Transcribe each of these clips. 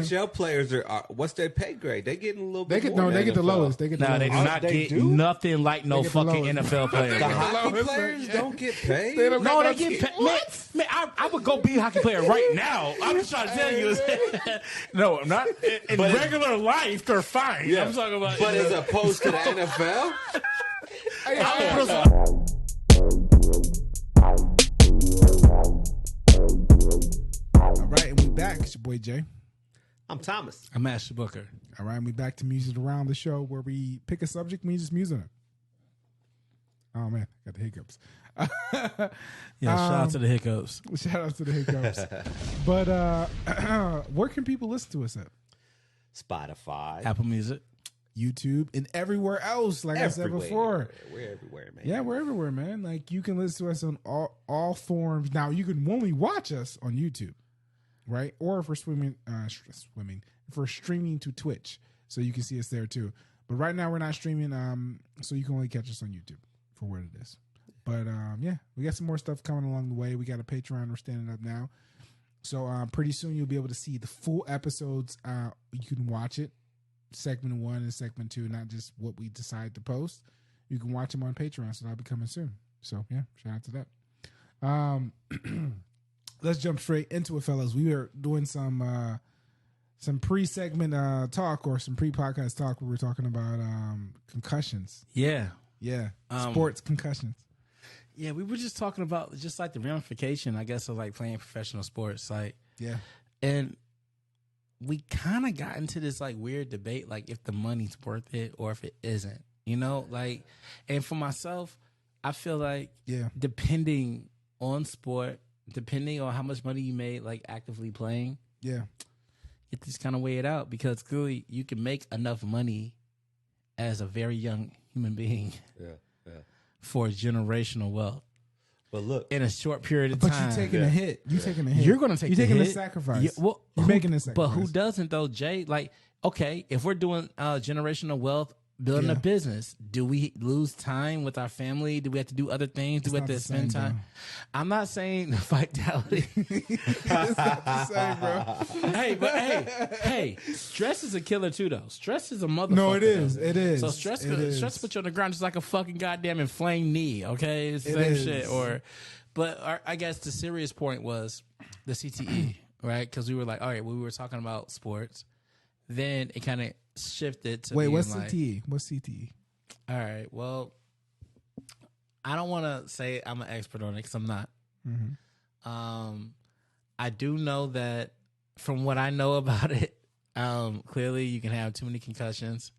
NHL players are what's their pay grade? They getting a little bit more. No, they get the NFL. lowest. They get the No, they do lowest. not They get do? nothing like no get the fucking lowest. NFL player. The bro. hockey lowest, players yeah. don't get paid. They don't No, they got get paid. Man, I would go be a hockey player right now. I'm just trying to tell you. No, I'm not. In regular life, they're fine. Yeah. I'm talking about. But as opposed to the NFL, All right, and we back. It's your boy Jay. I'm Thomas. I'm Ashley Booker. All right, and we back to Music Around, the show where we pick a subject and we just muse on it. Oh man, got the hiccups. Yeah, shout out to the hiccups. Shout out to the hiccups. But where can people listen to us at? Spotify, Apple Music. YouTube and everywhere else. Like I said before, we're everywhere, man. yeah, we're everywhere, man. Like you can listen to us on all forms. Now you can only watch us on YouTube, right? Or if we're if we're streaming to Twitch, so you can see us there too. But right now we're not streaming, so you can only catch us on YouTube for what it is. But yeah, we got some more stuff coming along the way. We got a Patreon. We're standing up now, so pretty soon you'll be able to see the full episodes. You can watch it. Segment 1 and segment 2, not just what we decide to post. You can watch them on Patreon, so that'll be coming soon. So yeah, shout out to that. Let's jump straight into it, fellas. We are doing some pre-segment talk or some pre-podcast talk where we're talking about concussions. Yeah. Sports concussions. Yeah, we were just talking about just like the ramification, I guess, of like playing professional sports. Like, Yeah. and we kind of got into this like weird debate, like if the money's worth it or if it isn't, you know, like, and for myself, I feel like depending on sport, depending on how much money you made, like actively playing, Yeah. it just kind of weigh it out because clearly you can make enough money as a very young human being for generational wealth. But look, in a short period of time. But you're taking a hit. You're taking a hit. You're going to take You're the taking hit. a sacrifice. Yeah, well, you're making a sacrifice. But who doesn't though, Jay? Like, okay, if we're doing generational wealth, building a business, do we lose time with our family? Do we have to do other things? Do we have to spend time? Bro. I'm not saying the vitality. It's not the same, bro. Hey, stress is a killer too, though. Stress is a motherfucker. No, it is. Though. It is. So stress puts you on the ground just like a fucking goddamn inflamed knee. Okay, it's the same shit. But I guess the serious point was the CTE, right? Because we were like, all right, we were talking about sports. Then it kind of shifted to what's like, CTE? What's CTE? All right, well, I don't want to say I'm an expert on it because I'm not. Mm-hmm. I do know that from what I know about it, clearly you can have too many concussions,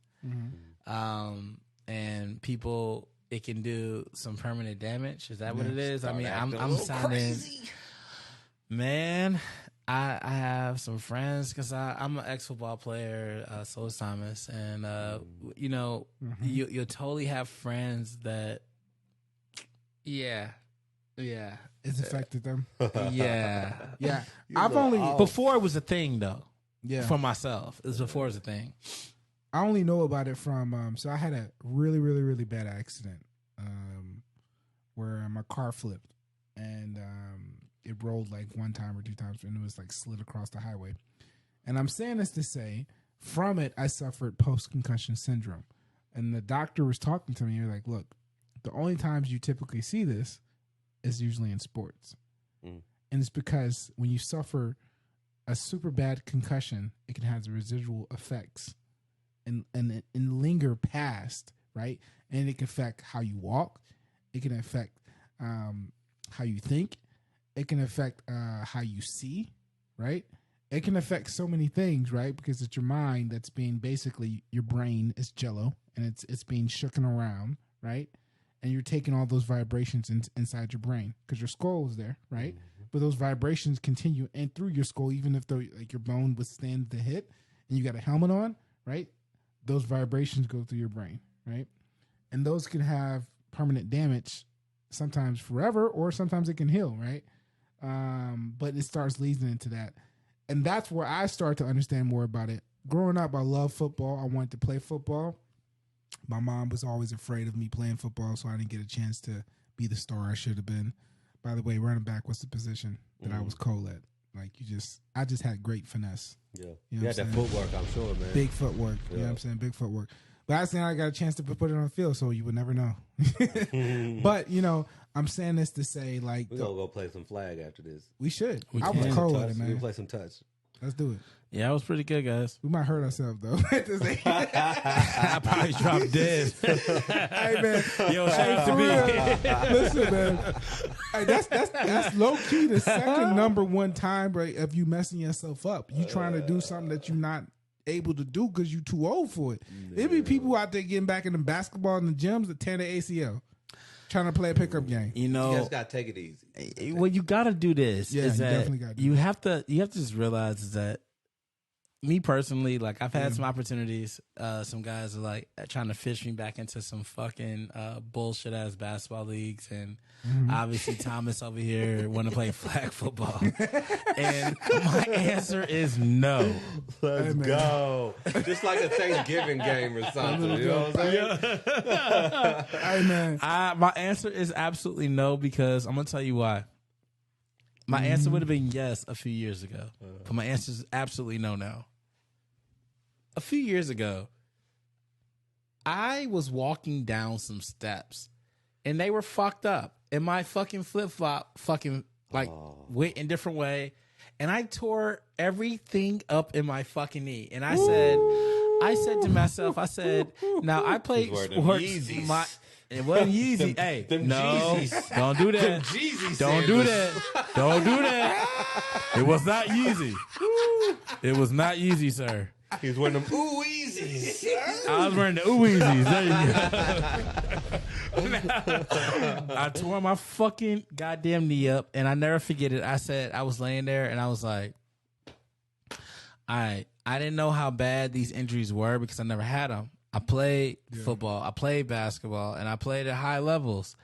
and people. It can do some permanent damage. Is that what it is? I mean, I'm sounding crazy. Man, I have some friends because I'm an ex-football player, so is Thomas, and you know, you'll totally have friends that, It's affected them. yeah. I've only before it was a thing though. Yeah, for myself, it was before it was a thing. I only know about it from so I had a really, really, really bad accident where my car flipped and it rolled like one time or two times and it was like slid across the highway. And I'm saying this to say, from it, I suffered post-concussion syndrome. And the doctor was talking to me. He was like, look, the only times you typically see this is usually in sports. And it's because when you suffer a super bad concussion, it can have the residual effects and linger past, right? And it can affect how you walk. It can affect how you think. It can affect how you see, right? It can affect so many things, right? Because it's your mind that's being basically your brain is jello and it's being shooken around, right? And you're taking all those vibrations inside your brain because your skull is there, right? But those vibrations continue and through your skull, even if like your bone withstands the hit and you got a helmet on, right? Those vibrations go through your brain, right? And those can have permanent damage, sometimes forever, or sometimes it can heal, right? But it starts leading into that. And that's where I start to understand more about it. Growing up, I loved football. I wanted to play football. My mom was always afraid of me playing football, so I didn't get a chance to be the star I should have been. By the way, running back was the position that I was cold at. Like I just had great finesse. Yeah, you know had that footwork. I'm sure, man. Big footwork. You know what I'm saying? Big footwork. But I saying I got a chance to put it on the field, so you would never know. But I'm saying this to say, like, we're gonna go play some flag after this. We should. I was cold at it, man. We can play some touch. Let's do it. Yeah, I was pretty good, guys. We might hurt ourselves though. I probably dropped dead. Hey man, yo, shout out to me. Listen, man. Hey, that's low key the second number one time, right? Of you messing yourself up. You trying to do something that you're not able to do because you too old for it. There be people out there getting back in the basketball in the gyms that tear their ACL. Trying to play a pickup game. You just gotta take it easy. Well, you gotta do this. Yeah, is you that definitely gotta do you have to just realize is that me personally, like I've had some opportunities. Some guys are like trying to fish me back into some fucking bullshit ass basketball leagues, and obviously Thomas over here want to play flag football. And my answer is no. Let's go. Just like a Thanksgiving game or something. You know what I'm saying? Hey man, my answer is absolutely no because I'm gonna tell you why. My answer would have been yes a few years ago, but my answer is absolutely no now. A few years ago, I was walking down some steps, and they were fucked up, and my fucking flip-flop went in a different way, and I tore everything up in my fucking knee, and I said to myself, now I play sports. It wasn't Yeezy. Hey, no, Jeezys. Don't do that. Them Jeezy Don't do that. Don't do that. It was not Yeezy. It was not Yeezy, sir. He was wearing them ooh easies. I was wearing the ooh Yeezys. There you go. I tore my fucking goddamn knee up, and I never forget it. I was laying there, and I was like, all right, I didn't know how bad these injuries were because I never had them. I played football, I played basketball, and I played at high levels.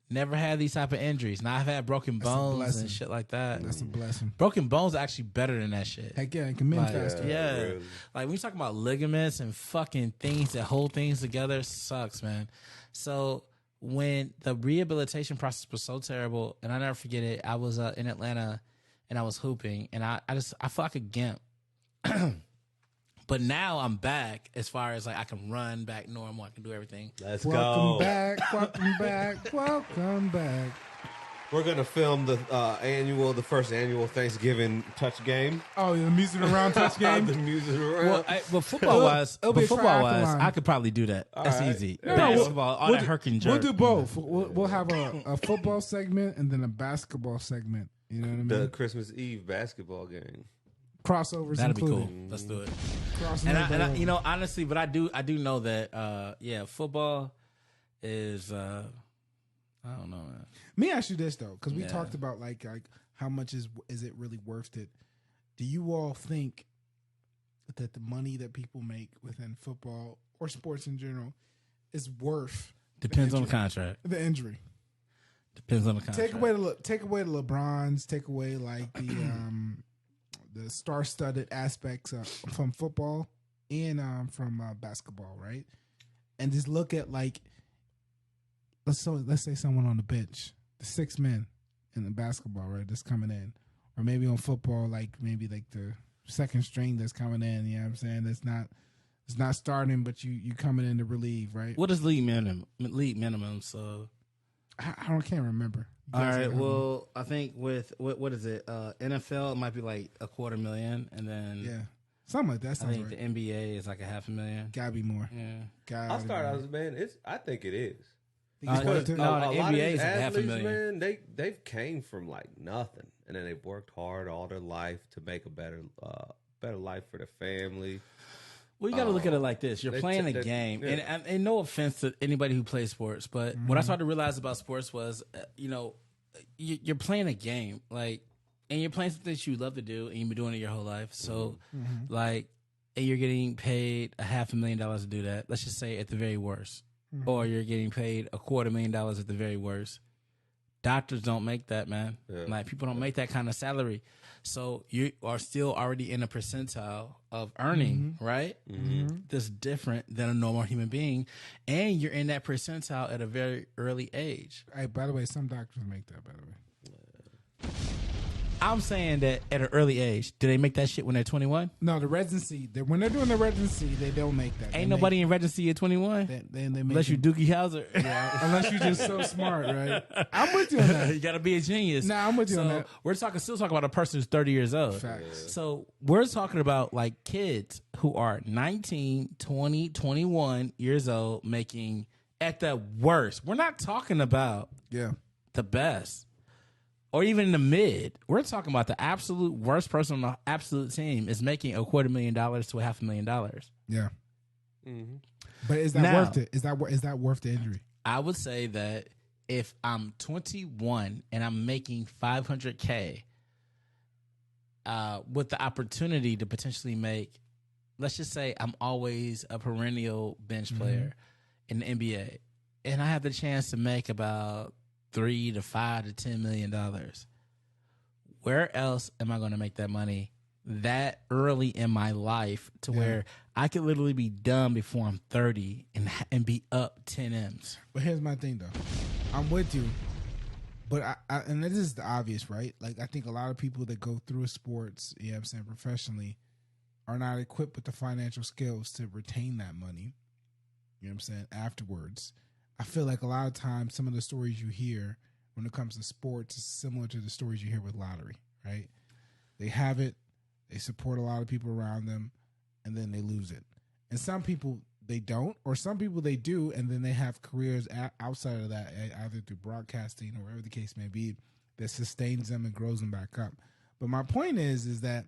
Never had these type of injuries. Now I've had broken bones and shit like that. That's a blessing. Broken bones are actually better than that shit. Heck yeah, it can mend faster. Yeah. Really. Like when you talk about ligaments and fucking things that hold things together, sucks, man. So when the rehabilitation process was so terrible, and I never forget it, I was in Atlanta and I was hooping, and I felt like a gimp. But now I'm back as far as like I can run back normal. I can do everything. Let's Welcome go. back. Welcome back. Welcome back. We're gonna film the first annual Thanksgiving touch game. Oh, the music around touch game. The music around. Well, but football wise, I could probably do that. That's right. easy. No, Basketball, all that herk and jerk. We'll do both. We'll have a football segment and then a basketball segment. You know what I mean? The Christmas Eve basketball game. Crossovers That'd included. be cool. Let's do it. Crossing And over. I, you know, honestly, but I do know that, football is, I don't know, man. Let me ask you this though, because we Yeah. talked about like how much is it really worth it? Do you all think that the money that people make within football or sports in general is worth Depends on the contract. the injury? Depends on the contract. Take away the LeBrons, take away like the star-studded aspects from football and from basketball, right? And just look at like let's say someone on the bench, the 6 men in the basketball, right? That's coming in, or maybe on football, like maybe like the second string that's coming in. You know what I'm saying? It's not starting, but you coming in to relieve, right? What is league minimum? So I can't remember. all right. Well, I think with what is it? NFL, it might be like $250,000, and then yeah, something like that. I Sounds think right. the NBA is like $500,000. Gotta be more. Yeah. I'll start out as man. I think it is. Think it's worth it? no, a the lot of NBA these is like athletes, $500,000. man, they've came from like nothing, and then they've worked hard all their life to make a better life for their family. Well, you got to look at it like this: you're they playing a they- game, yeah. and no offense to anybody who plays sports, but what I started to realize about sports was, you're playing a game, like, and you're playing something that you love to do, and you've been doing it your whole life. So, like, and you're getting paid $500,000 to do that. Let's just say at the very worst, or you're getting paid $250,000 at the very worst. Doctors don't make that, man. Yeah. Like, people don't make that kind of salary. So you are still already in a percentile of earning, right? That's different than a normal human being. And you're in that percentile at a very early age. Hey, by the way, some doctors make that. By the way, I'm saying that at an early age, do they make that shit when they're 21? No, the residency. When they're doing the residency, they don't make that. Ain't nobody in residency at 21. They Unless you Doogie Howser. Yeah, unless you're just so smart, right? I'm with you on that. You got to be a genius. Nah, I'm with you on that. We're still talking about a person who's 30 years old. Facts. So we're talking about like kids who are 19, 20, 21 years old making at the worst. We're not talking about the best. Or even in the mid, we're talking about the absolute worst person on the absolute team is making $250,000 to $500,000. Yeah. Mm-hmm. But is that worth it? Is that worth the injury? I would say that if I'm 21 and I'm making $500K, with the opportunity to potentially make, let's just say I'm always a perennial bench player in the NBA, and I have the chance to make about $3 to $5 to $10 million. Where else am I going to make that money that early in my life to where I could literally be done before I'm 30 and be up 10 M's? But here's my thing, though. I'm with you, but I and this is the obvious, right? Like, I think a lot of people that go through sports, you know what I'm saying, professionally, are not equipped with the financial skills to retain that money, you know what I'm saying, afterwards. I feel like a lot of times some of the stories you hear when it comes to sports is similar to the stories you hear with lottery, right? They have it, they support a lot of people around them, and then they lose it. And some people, they don't, or some people they do, and then they have careers outside of that, either through broadcasting or whatever the case may be, that sustains them and grows them back up. But my point is that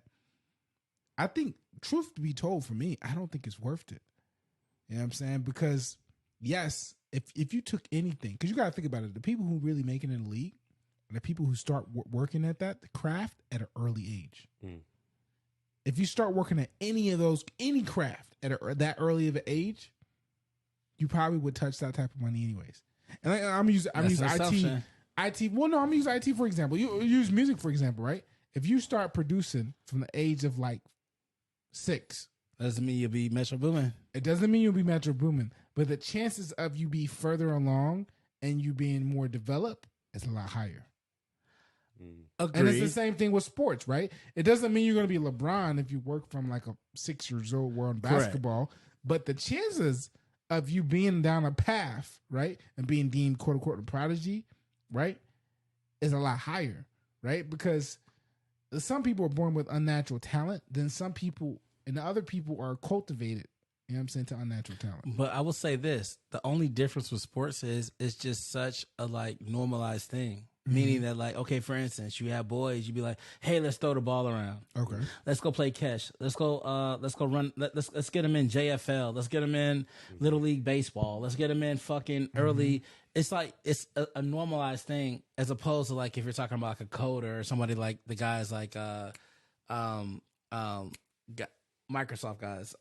I think, truth to be told for me, I don't think it's worth it. You know what I'm saying? Because, yes, if you took anything, because you got to think about it, the people who really make it in the league are the people who start working at the craft at an early age. If you start working at any craft at that early of an age, you probably would touch that type of money anyways. And I'm using IT. Well, no, I'm using IT for example. You use music for example, right? If you start producing from the age of like 6, doesn't mean you'll be Metro Boomin. It doesn't mean you'll be Metro Boomin, but the chances of you be further along and you being more developed is a lot higher. Agreed. And it's the same thing with sports, right? It doesn't mean you're going to be LeBron if you work from like a 6 years old world basketball, correct, but the chances of you being down a path, right, and being deemed quote unquote a prodigy, right, is a lot higher, right? Because some people are born with unnatural talent, then some people and the other people are cultivated, you know what I'm saying, to unnatural talent. But I will say this, the only difference with sports is it's just such a like normalized thing. Meaning that, like, okay, for instance, you have boys, you'd be like, hey, let's throw the ball around. Okay. Let's go play catch. Let's go run. Let's get them in JFL. Let's get them in Little League Baseball. Let's get them in fucking early. It's like, it's a normalized thing as opposed to like, if you're talking about like a coder or somebody like the guys like, Microsoft guys,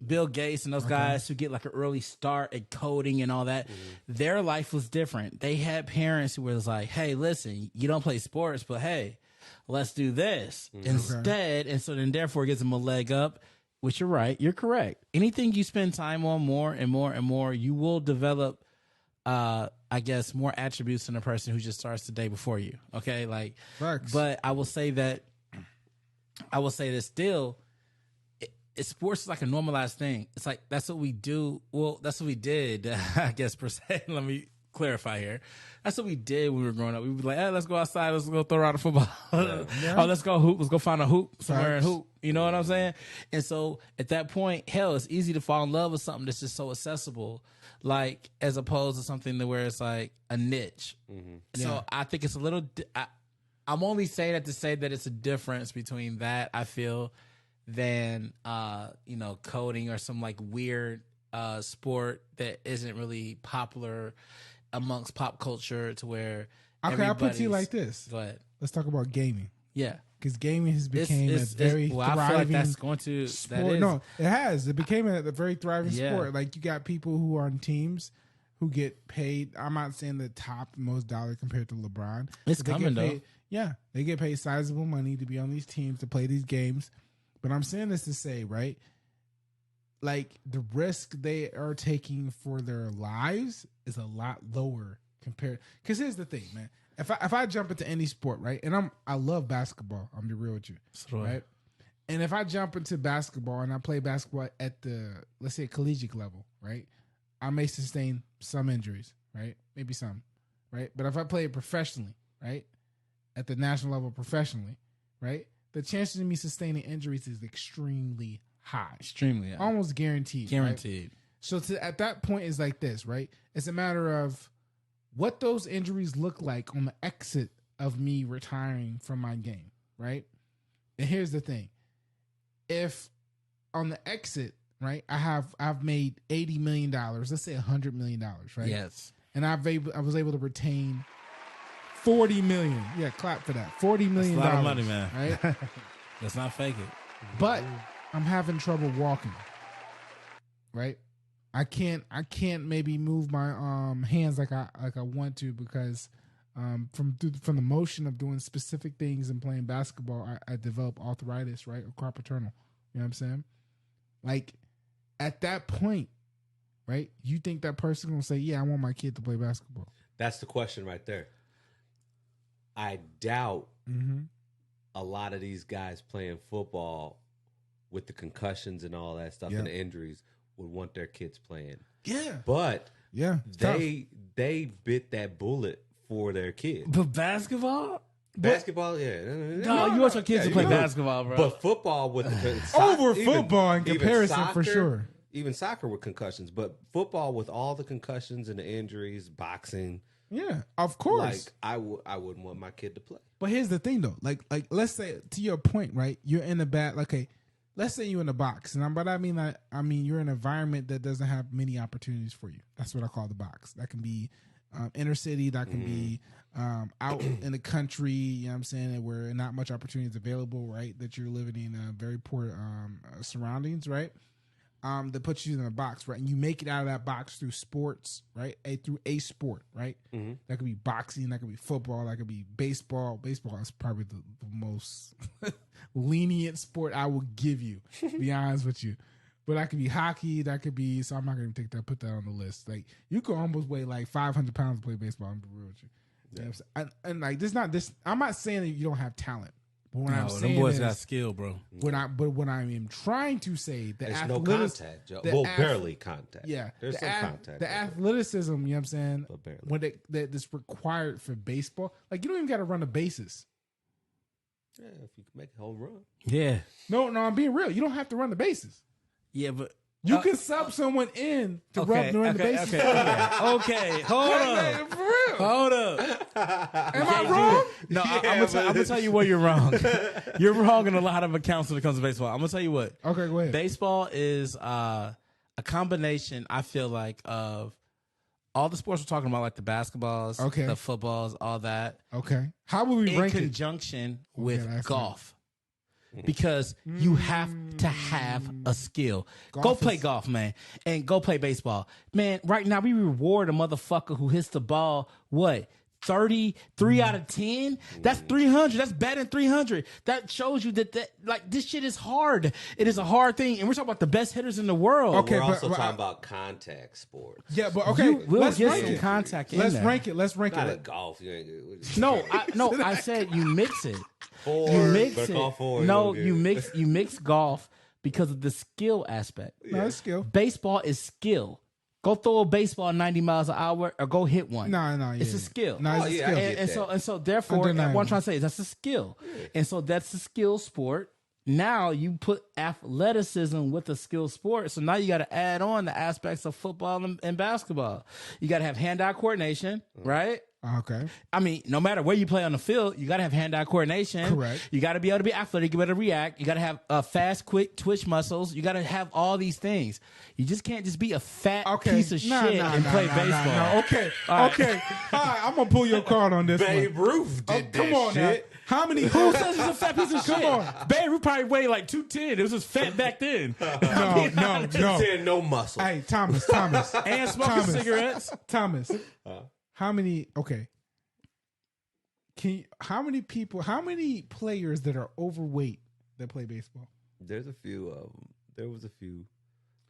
Bill Gates and those guys who get like an early start at coding and all that, their life was different. They had parents who was like, hey, listen, you don't play sports, but hey, let's do this instead. And so then therefore it gives them a leg up, which you're right. You're correct. Anything you spend time on more and more and more, you will develop, I guess, more attributes than a person who just starts the day before you. Okay. Like, facts. But I will say that still, sports is like a normalized thing. It's like, that's what we do. Well, that's what we did, I guess, per se. Let me clarify here. That's what we did when we were growing up. We would be like, hey, let's go outside. Let's go throw around a football. Oh, let's go hoop. Let's go find a hoop somewhere and hoop. You know what I'm saying? And so at that point, hell, it's easy to fall in love with something that's just so accessible, like, as opposed to something where it's like a niche. So I think it's a little, I'm only saying that to say that it's a difference between that, I feel, than coding or some like weird sport that isn't really popular amongst pop culture to where I'll put it to you like this. Go ahead. Let's talk about gaming. Yeah. Because gaming has become a very thriving I feel like that's going to sport. That is. No, it has. It became a very thriving sport. Like, you got people who are on teams who get paid. I'm not saying the top most dollar compared to LeBron. It's coming though. Yeah, they get paid sizable money to be on these teams to play these games. But I'm saying this to say, right, like, the risk they are taking for their lives is a lot lower compared. Because here's the thing, man. if I jump into any sport, right, and I love basketball. I'm gonna be real with you, right? And if I jump into basketball and I play basketball at the, let's say, collegiate level, right, I may sustain some injuries, right, maybe some, right. But if I play it professionally, right, at the national level professionally, right, the chances of me sustaining injuries is extremely high, almost guaranteed. Right? So at that point, it's like this, right? It's a matter of what those injuries look like on the exit of me retiring from my game, right? And here's the thing. If on the exit, right, I've made $80 million, let's say $100 million, right? Yes. And I was able to retain $40 million. Yeah, clap for that. $40 million. That's a lot of money, man. Right? Let's not fake it. But I'm having trouble walking. Right? I can't maybe move my hands like I want to because from the motion of doing specific things and playing basketball, I develop arthritis, right? Or carpal tunnel. You know what I'm saying? Like at that point, right? You think that person gonna say, "Yeah, I want my kid to play basketball." That's the question right there. I doubt a lot of these guys playing football with the concussions and all that stuff and the injuries would want their kids playing. Yeah, but they bit that bullet for their kids. But basketball, No, you want your kids to play basketball, bro. But football with the over football in comparison, soccer, for sure. Even soccer with concussions, but football with all the concussions and the injuries, boxing. Yeah, of course. Like I wouldn't want my kid to play. But here's the thing, though. Like let's say to your point, right? You're in the bad. Okay, let's say you're in a box, and I mean you're in an environment that doesn't have many opportunities for you. That's what I call the box. That can be inner city. That can be out in the country. You know what I'm saying? Where not much opportunity is available, right? That you're living in very poor surroundings, right? That puts you in a box, right? And you make it out of that box through sports, right? Through a sport, right? Mm-hmm. That could be boxing, that could be football, that could be baseball. Baseball is probably the most lenient sport I will give you, to be honest with you. But that could be hockey, that could be, so I'm not going to put that on the list. Like, you could almost weigh like 500 pounds to play baseball, I'm real with you. Yeah. You know what I'm saying? And like, I'm not saying that you don't have talent. What I'm saying them boys is, got skill, bro. What I am trying to say, there's no contact, Joe. Well, barely contact. Yeah, there's some contact. The athleticism, you know what I'm saying? But barely. When that's required for baseball, like you don't even got to run the bases. Yeah, if you can make a home run. Yeah. No, I'm being real. You don't have to run the bases. Yeah, but you can sub someone in to run the bases. Okay, hold up. For real. Hold up. Am I wrong? No, I'm gonna tell you where you're wrong. You're wrong in a lot of accounts when it comes to baseball. I'm gonna tell you what. Okay, go ahead. Baseball is a combination, I feel like, of all the sports we're talking about, like the basketballs, the footballs, all that. Okay. How would we rank it? In conjunction with golf. Because you have to have a skill. Go play golf, man. And go play baseball. Man, right now we reward a motherfucker who hits the ball, 33 out of 10? That's 300. That's batting 300. That shows you that like this shit is hard. It is a hard thing. And we're talking about the best hitters in the world. Okay, we're also talking about contact sports. Yeah, but okay. Let's get some contact in there. Let's rank Not it. Golf. No, I said you mix it. You mix it. No, you mix golf because of the skill aspect. No, it's skill. Baseball is skill. Go throw a baseball 90 miles an hour or go hit one. No, it's a skill. No, it's a skill. And so therefore, what I'm trying to say is that's a skill. Yeah. And so that's a skill sport. Now you put athleticism with a skill sport. So now you got to add on the aspects of football and basketball. You got to have hand-eye coordination, right? Okay. I mean, no matter where you play on the field, you got to have hand-eye coordination. Correct. You got to be able to be athletic. You got to react. You got to have fast, quick twitch muscles. You got to have all these things. You just can't just be a fat piece of shit and play baseball. No. Okay. All right, I'm going to pull your card on this Babe Ruth did that come on shit. Now. How many? Who says he's a fat piece of shit? Come on. Babe Ruth probably weighed like 210. It was just fat back then. No muscle. Hey, Thomas. And smoking cigarettes. Thomas. How many? Okay. How many players that are overweight that play baseball? There's a few of them. There was a few.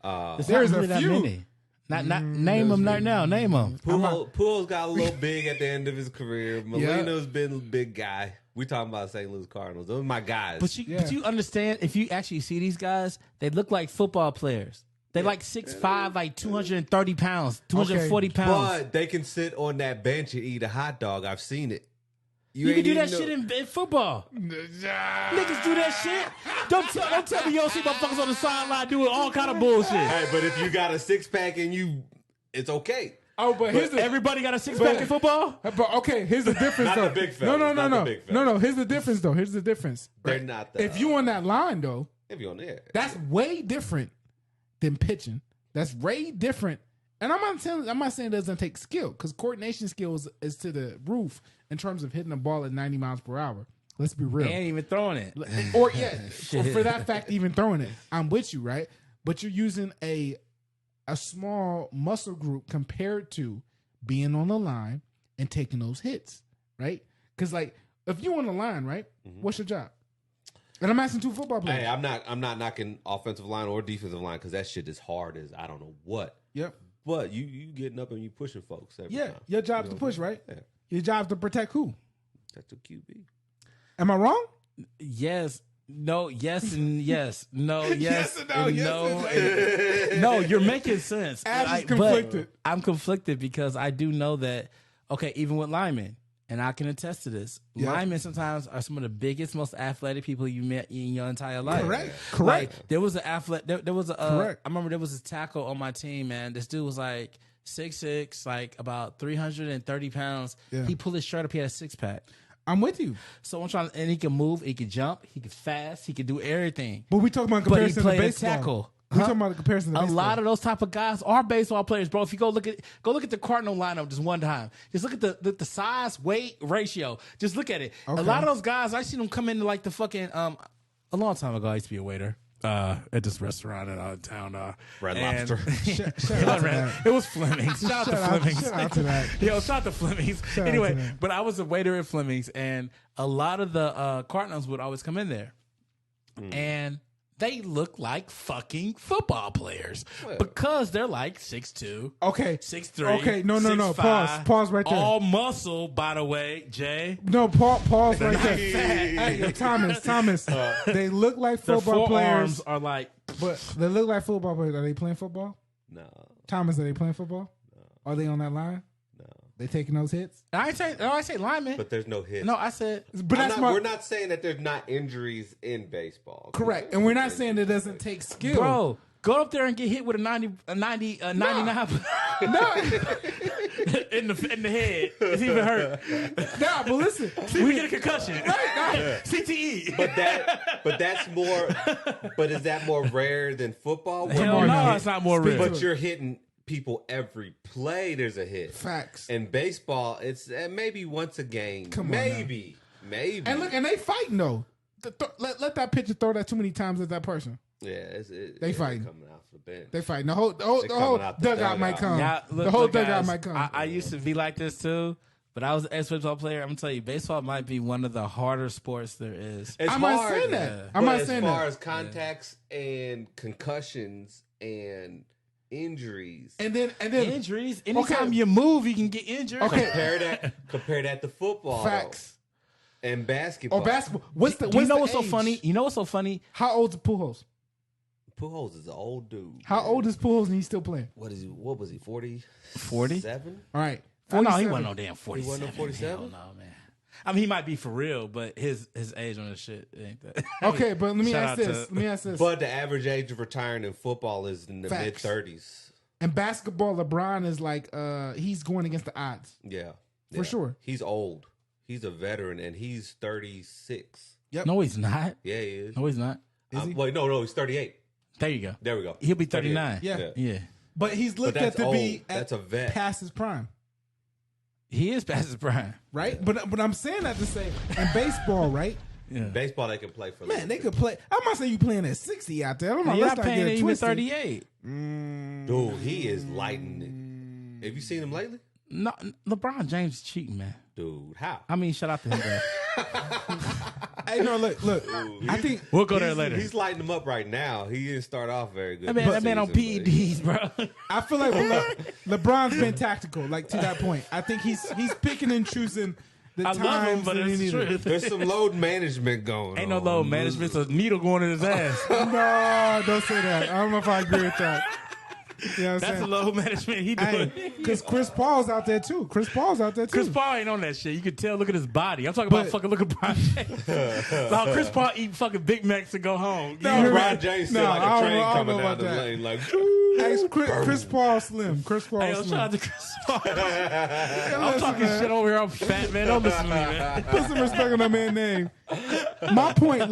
There's a few. Name him right now. Name him. Pujols got a little big at the end of his career. Molina's been a big guy. We talking about St. Louis Cardinals. Those are my guys. But you understand, if you actually see these guys, they look like football players. They like 6'5", like 230 pounds, 240 pounds. But they can sit on that bench and eat a hot dog. I've seen it. You can do that shit in football. Niggas do that shit. Don't tell me you don't see motherfuckers on the sideline doing all kind of bullshit. Hey, but if you got a six pack and it's okay. Oh, but everybody got a six pack in football. But okay, here's the difference. Not though. the big fellas. No. Here's the difference though. Here's the difference. They're not. If you on that line though, if you on there, that's way different than pitching. That's way different. And I'm not saying it doesn't take skill, because coordination skills is to the roof in terms of hitting a ball at 90 miles per hour. Let's be real. They ain't even throwing it. Or for that fact, even throwing it. I'm with you, right? But you're using a small muscle group compared to being on the line and taking those hits, right? Because like if you on the line, right? Mm-hmm. What's your job? And I'm asking two football players. Hey, I'm not knocking offensive line or defensive line, because that shit is hard as I don't know what. Yep. But you getting up and you pushing folks every time. Your job's to push, right? Yeah. Your job's to protect who? That's a QB. Am I wrong? Yes. No, yes, and yes. No, yes, yes and no, yes and no. You're making sense. Ash is conflicted. I'm conflicted because I do know that, okay, even with linemen, and I can attest to this, linemen sometimes are some of the biggest, most athletic people you met in your entire life. Correct. Like, there was an athlete, there was a, I remember there was a tackle on my team, man. This dude was like 6'6", like about 330 pounds. Yeah. He pulled his shirt up, he had a six-pack. I'm with you. So I'm trying, and he can move, he can jump, he can fast, he can do everything. But we talking about comparison to baseball. Tackle. We talking about the comparison to baseball. A lot of those type of guys are baseball players, bro. If you go look at the Cardinal lineup just one time, just look at the size weight ratio. Just look at it. Okay. A lot of those guys, I seen them come into like the fucking a long time ago. I used to be a waiter at this restaurant in town. Red Lobster. It was Fleming's. Shout out to Fleming's. Shout out to that. Yo, shout out to Fleming's. Anyway, but I was a waiter at Fleming's, and a lot of the Cardinals would always come in there, and they look like fucking football players because they're like 6'2", okay, 6'3", okay, no, 6'5", pause right there. All muscle, by the way, Jay. No, pause right there. Hey, yo, Thomas, they look like football players. Arms are like, but they look like football players. Are they playing football? No. Thomas, are they playing football? No. Are they on that line? They taking those hits? I say linemen. But there's no hits. No, I said. But we're not saying that there's not injuries in baseball. Correct. And we're not saying it doesn't take skill. Bro, go up there and get hit with a 99 No. in the head. It's even hurt. Nah, but listen. We get a concussion. Right. CTE. But that's more. But is that more rare than football? Hell no, it's not more rare. But you're hitting people every play. There's a hit. Facts. In baseball, it's maybe once a game. Maybe. And look, and they fighting though. Let that pitcher throw that too many times at that person. Yeah, they fighting. Coming off the bench. They fighting. The whole dugout might come. The whole dugout might come. I used to be like this too. But I was an ex-baseball player. I'm gonna tell you, baseball might be one of the harder sports there is. It's I'm hard, not saying that. I'm not saying that. As far as contacts and concussions and injuries, and then injuries. Anytime you move, you can get injured. Okay, compare that to football. Facts. Though. And basketball. What's so funny? You know what's so funny? How old is Pujols? Pujols is an old dude. How old is Pujols and he's still playing? What is he? What was he? 40? 47? All right. Oh, no, he wasn't no damn 47. He wasn't no 47? No, man. I mean, he might be for real, but his age on this shit ain't that. Okay, but let me ask this. But the average age of retiring in football is in the mid-30s. And basketball, LeBron is like, he's going against the odds. Yeah. For sure. He's old. He's a veteran, and he's 36. Yep. No, he's not. Yeah, he is. No, he's not. Is he? Wait, no, he's 38. There you go. There we go. He'll be 39. Yeah. But he's looked at to be that's a vet. Past his prime. He is past his prime. Right? But I'm saying that to say, in baseball, right? Yeah. Baseball, they can play for. Man, they could play. I'm not saying you playing at 60 out there. I'm not playing even 38. Dude, he is lighting it. Have you seen him lately? No, LeBron James is cheating, man. Dude, how? I mean, shout out to him, Hey, no, look. I think we'll go there later. He's lighting them up right now. He didn't start off very good. That man on PEDs, bro. I feel like LeBron's been tactical, like to that point. I think he's picking and choosing the times. Love him, but it's true. There's some load management going on. Ain't no load management. It's a needle going in his ass. No, don't say that. I don't know if I agree with that. You know what That's I'm a load management he doing. Because Chris Paul's out there too. Chris Paul ain't on that shit. You can tell. Look at his body. I'm talking about fucking look at Brian James. So Chris Paul eat fucking Big Macs to go home. No, Brian James still like a train coming down the lane. Like, Chris Paul slim. Chris Paul slim. Shout out to Chris Paul. I'm talking shit over here. I'm fat, man. Don't listen to me, man. Put some respect on that man's name. My point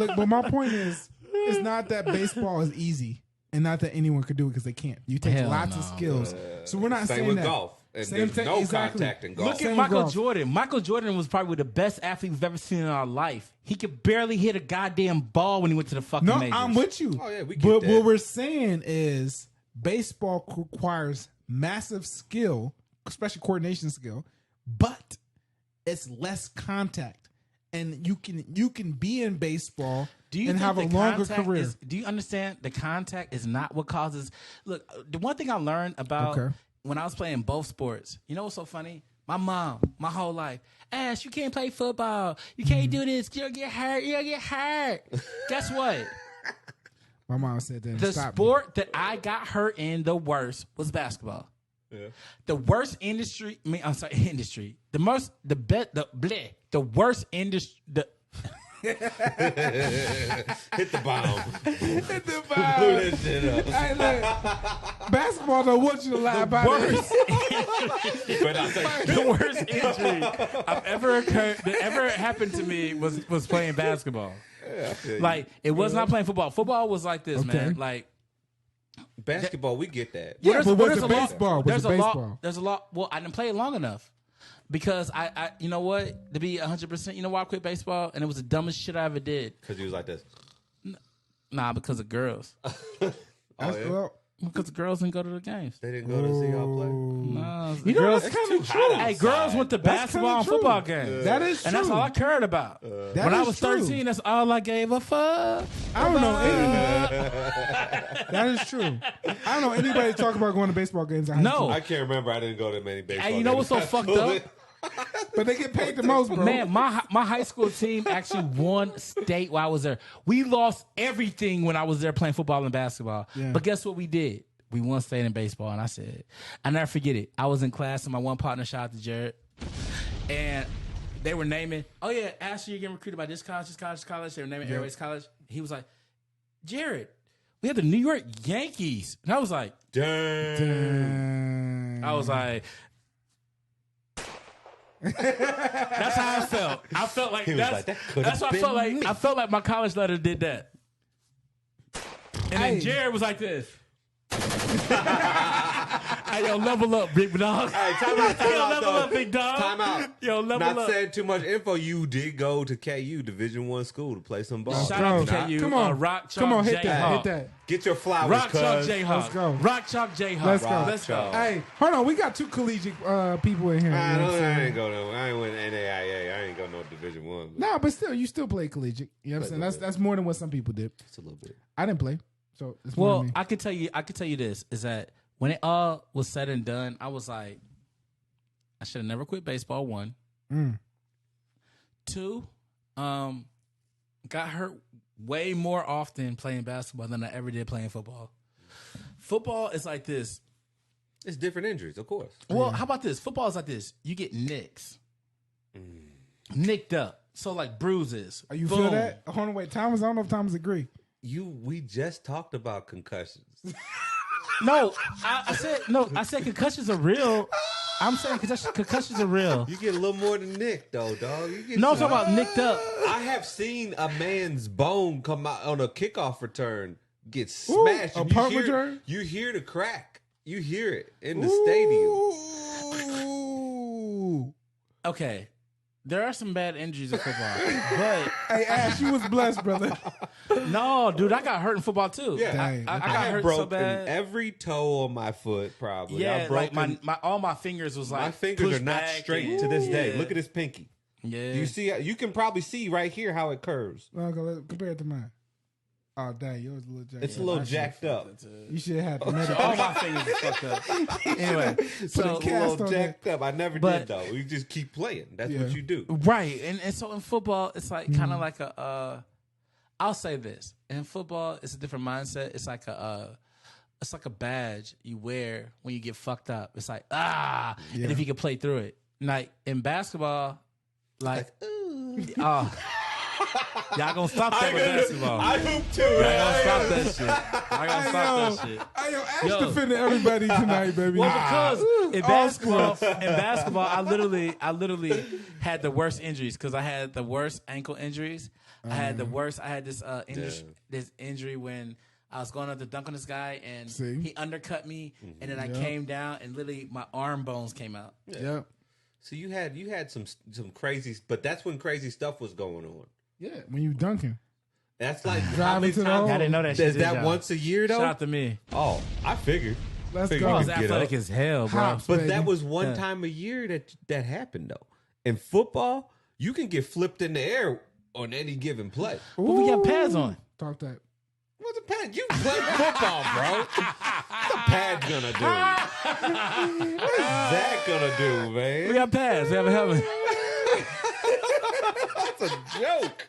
is, it's not that baseball is easy. And not that anyone could do it because they can't. You take lots of skills. So we're not saying with that. Golf. And there's no contact in golf. Look at Michael Jordan. Michael Jordan was probably the best athlete we've ever seen in our life. He could barely hit a goddamn ball when he went to the fucking majors. I'm with you. Oh, yeah, we get but that. what we're saying is baseball requires massive skill, especially coordination skill, but it's less contact. And you can be in baseball and have a longer career. Do you understand the contact is not what causes? Look, the one thing I learned about when I was playing both sports, you know what's so funny? My mom, my whole life, Ash, you can't play football. You can't do this. You'll get hurt. You'll get hurt. Guess what? My mom said that. The sport that I got hurt in the worst was basketball. Yeah. The worst industry. The worst industry. Hit the bomb. Hit the bomb. Blew that shit up. Hey, look, basketball don't want you to lie about it. The worst injury that ever happened to me was playing basketball. Yeah, like it was not playing football. Football was like this, man. Like basketball, we get that. Yeah, but there's a baseball. There's a lot. Well, I didn't play it long enough. Because I you know what? To be 100%, you know why I quit baseball? And it was the dumbest shit I ever did. Because you was like this? Nah, because of girls. Because the girls didn't go to the games. They didn't go to see y'all play? No. You know, that's kind of true. Hey, girls went to basketball and football games. That is true. And that's all I cared about. When I was 13, that's all I gave a fuck. I don't know any. That is true. I don't know anybody talk about going to baseball games. No. I can't remember. I didn't go to many baseball games. Hey, you know what's so fucked up? But they get paid the most, bro. Man, my high school team actually won state while I was there. We lost everything when I was there playing football and basketball. Yeah. But guess what we did? We won state in baseball. And I said, I never forget it. I was in class and my one partner, shout out to Jared, and they were naming, oh yeah, Ashley, you're getting recruited by this college, this college, this college. They were naming Airways College. He was like, Jared, we have the New York Yankees. And I was like, dang. I was like, that's how I felt. I felt like that's what I felt like. Me. I felt like my college letter did that. And then Jared was like this. Hey, yo, level up, big dog. Hey, time out, level up, big dog. Time out. Yo, level up. Not saying too much info. You did go to KU Division I school to play some ball. Shout out to KU. Come on, Rock Chalk come on, hit Jayhawk. that. Get your flowers. Rock Chalk Jayhawk. Jayhawk. Let's go. Rock Chalk Jayhawk. Let's go. Hey, hold on. We got two collegiate people in here. I ain't go no. I ain't win NAIA. I ain't go no Division I. No, but still, you still play collegiate. You know what I'm saying? That's more than what some people did. It's a little bit. I didn't play, so it's more than me. I could tell you this is that when it all was said and done, I was like, I should have never quit baseball. 1, 2, got hurt way more often playing basketball than I ever did playing football. Football is like this. It's different injuries, of course. Well, how about this? Football is like this. You get nicks. Nicked up. So like bruises. Are you feel that? Hold on, wait. Thomas, I don't know if Thomas agree. We just talked about concussions. No, I said concussions are real. I'm saying concussions are real. You get a little more than nicked, though, dog. I'm talking about nicked up. I have seen a man's bone come out on a kickoff return, get smashed. A punt return? You hear the crack. You hear it in the stadium. Okay. There are some bad injuries in football, but hey, Ash, you was blessed, brother. No, dude, I got hurt in football too. Yeah, I got hurt so bad. Every toe on my foot, probably. Yeah, like all my fingers was like my fingers are not straight to this day. Look at his pinky. Yeah. Do you see? You can probably see right here how it curves. Well, compare it to mine. Oh, dang, yours is a little jacked up. It's a little jacked up. You should have had the medical. All my fingers are fucked up. Anyway, So it's a cast little on jacked up. I never did though. You just keep playing. That's what you do. Right. And so in football, it's like kind of like I'll say this. In football, it's a different mindset. It's like a badge you wear when you get fucked up. It's like, and if you can play through it. Like in basketball, like y'all gonna stop that with basketball. I hoop too. Y'all gonna stop that shit. Y'all gonna stop that shit. Ash defended everybody tonight, baby. Well, because in basketball, I literally had the worst injuries because I had the worst ankle injuries. I had this injury when I was going up to dunk on this guy and he undercut me, and then I came down and literally my arm bones came out. Yep. So you had some crazy, but that's when crazy stuff was going on. Yeah, when you dunking. That's like driving to the hole. I didn't know that shit. Is that once a year though? Shout out to me. Oh, I figured. Let's Figured go. I you was could get athletic up. as hell, bro. Hops, But baby. that was one time a year that happened though. In football, you can get flipped in the air on any given play. But we got pads on. Talk that. What's a pad? You play football, bro. What's a pad gonna do? What is that gonna do, man? We got pads. We have a helmet. That's a joke.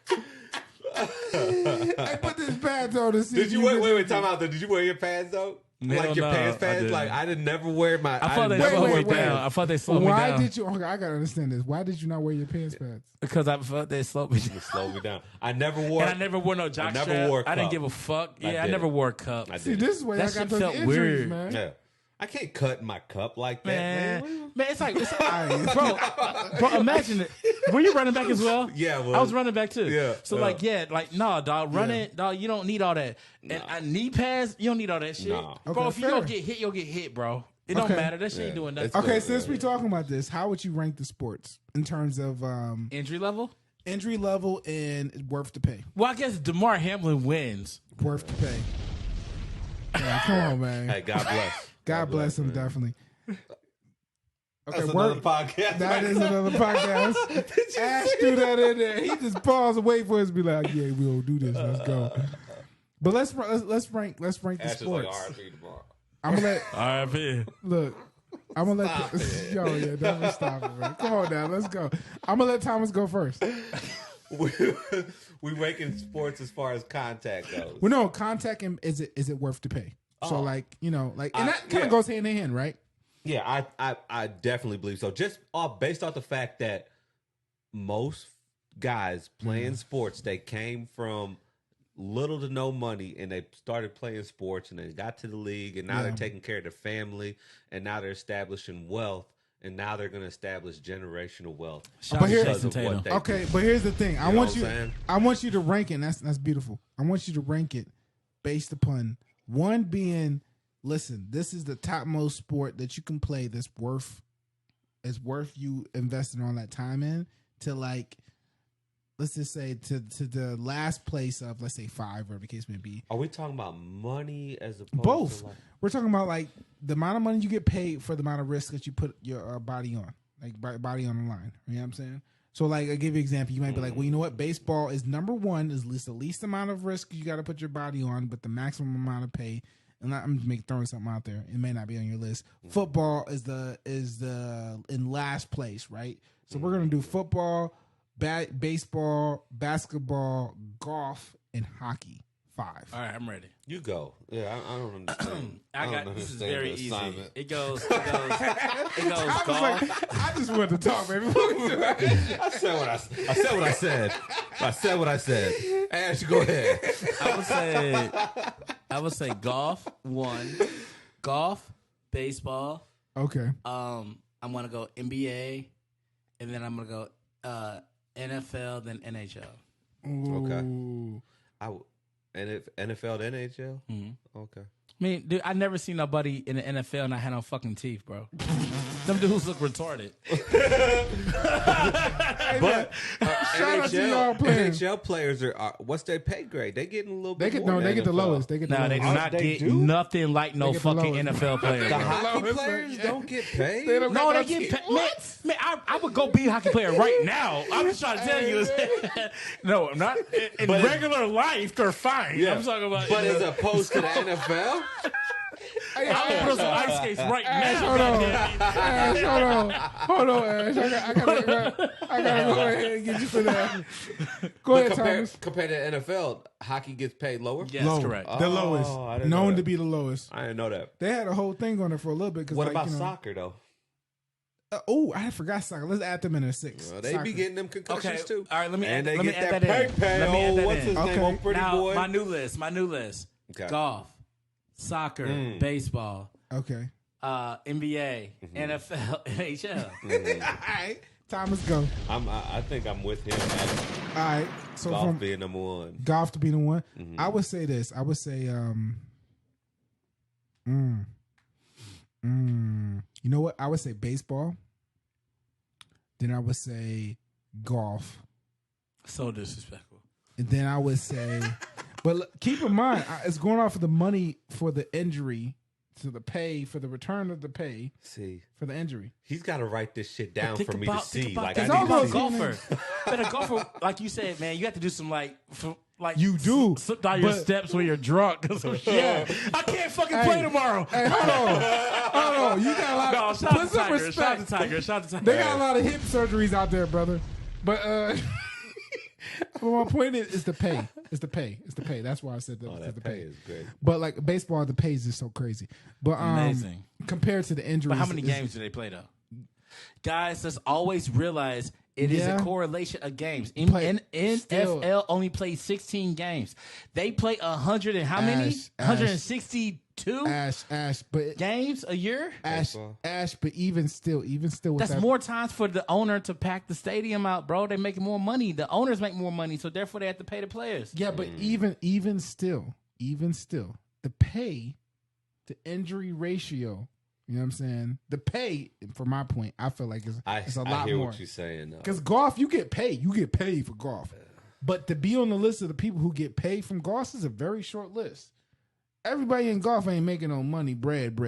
Hey, put this pads on to see. Did you wait, time out though. Did you wear your pads though? Like your pants I pads? didn't. Like I didn't never wear my I thought they never slowed me wait. down. I thought they slowed me Why down. did you? Okay, I gotta understand this. Why did you not wear your pants pads? Because I thought they slowed me down. Slow me down. I never wore. And I never wore no jock never strap. wore a I didn't cup. give a fuck. I Yeah, I did. never wore a cup. I See, did. this is where That I got shit those felt injuries, weird. man. Yeah. I can't cut my cup like that, man. Man, it's like bro, imagine it. Were you running back as well? Yeah, well, I was running back too. Yeah, So nah, dog, running, dog, you don't need all that. And knee pads, you don't need all that shit. Nah. Bro, Okay, if you fair. don't get hit, you'll get hit, bro. It don't Okay. matter. That shit ain't doing nothing. It's Okay, good, since man. we talking about this, how would you rank the sports in terms of Injury level? injury level and worth to pay? Well, I guess DeMar Hamlin wins. Worth to pay. Yeah, come on, man. Hey, God bless. God bless him, man. definitely. Okay, That's another podcast. That is another podcast. Ash threw that in there. He just paused and wait for us to be like, "Yeah, we'll do this. Let's go." But let's rank the Ash is like sports. R&B tomorrow. I'm gonna let R.I.P. look. I'm gonna let Stop it. yo, yeah, never stop it, man. Come on now, let's go. I'm gonna let Thomas go first. We ranking sports as far as contact goes. Well, no, contact him. Is it worth to pay? So Oh. like and that kind yeah. of goes hand in hand, right? Yeah, I definitely believe so. Just based off the fact that most guys playing sports, they came from little to no money and they started playing sports and they got to the league and now they're taking care of their family and now they're establishing wealth and now they're going to establish generational wealth. Shout But out here- to because Jason of what Tatum. they Okay, do. but here's the thing. know what I'm saying? I want you to rank it. And that's beautiful. I want you to rank it based upon one being, listen, this is the topmost sport that you can play that's worth you investing all that time in, to like, let's just say to the last place of, let's say 5, whatever the case may be. Are we talking about money as opposed Both. to like, We're talking about like the amount of money you get paid for the amount of risk that you put your body on, like body on the line. You know what I'm saying? So like, I'll give you an example. You might be like, well, you know what? Baseball is number one, is the least amount of risk you got to put your body on, but the maximum amount of pay. And I'm just throwing something out there. It may not be on your list. Football is the in last place, right? So we're gonna do football, baseball, basketball, golf, and hockey. 5. All right, I'm ready. you go. Yeah, I don't understand. I don't got this is understand very the easy. assignment. It goes I was golf. like, I just wanted to talk, baby. I said what I said. I said what I said. Ash, go ahead. I would say golf 1, golf, baseball. Okay. I'm gonna go NBA, and then I'm gonna go NFL, then NHL. Okay. Ooh. NFL to NHL? Mhm. Okay. I mean, dude, I never seen nobody in the NFL not had no fucking teeth, bro. Them dudes look retarded. But shout out to y'all players. NHL players are what's their pay grade? They getting a little bit more. No, than they get the NFL. lowest. They get the No, they lowest. do not They get do? nothing like no get the fucking lowest. NFL players. The bro. hockey players don't get paid. They don't No, got they no get team. paid. Man, I would go be a hockey player right now. I'm just trying to tell you. No, I'm not. In regular life, they're fine. Yeah. I'm talking about. But as opposed to the NFL, Hey, I'm gonna put some Ash, ice skates right Ash, now. hold on. goddamn. Ash, hold on, Ash. I gotta go ahead and get you for that. Go ahead, Thomas. compared to NFL, hockey gets paid lower. Yes, Low. correct. The I lowest. didn't know Known that. to be the lowest. I didn't know that. They had a whole thing on it for a little bit. What about soccer though? I forgot soccer. Let's add them in a 6. Well, they Soccer. be getting them concussions Okay, too. all right. Let me and add, they let me get add that that pay in. pay. Let me add that What's his in. name? Okay. Old pretty Now, boy. my new list. Okay. Golf, soccer, baseball, Okay. NBA, NFL, NHL. All right. Thomas, go. I think I'm with him. Actually. All right. So Golf from being number one. golf to be the one, I would say this. I would say, you know what? I would say baseball. Then I would say golf. So disrespectful. And then I would say, but keep in mind, it's going off of the money for the injury, to the pay, for the return of the pay See, for the injury. he's got to write this shit down Think for me to about see. that. Like Think I need about to see. golfer. But a golfer, like you said, man, you have to do some like You do, slip down your but- steps when you're drunk. So shit. I can't fucking play tomorrow. Hey, hold on. You got a lot. No, Put shout out to some Tiger. respect. Shout out to Tiger. Shout out to Tiger. They got a lot of hip surgeries out there, brother. But but my point is the pay. It's the pay. That's why I said that. Oh, it's that the pay is great. But like baseball, the pay is just so crazy. But Amazing. compared to the injuries. But how many it's- games do they play though? Guys, let's always realize it is Yeah. a correlation of games. Play- NFL only plays 16 games. They play 100 and how many? Ash. 162 Ash, but games a year. Baseball. But even still with That's that, more times for the owner to pack the stadium out, bro. They make more money. The owners make more money, so therefore they have to pay the players. Yeah, but even still, the pay, the injury ratio. You know what I'm saying? The pay, from my point, I feel like it's a lot I hear more. what you're saying. Because golf, you get paid. You get paid for golf. But to be on the list of the people who get paid from golf is a very short list. Everybody in golf ain't making no money. Bread.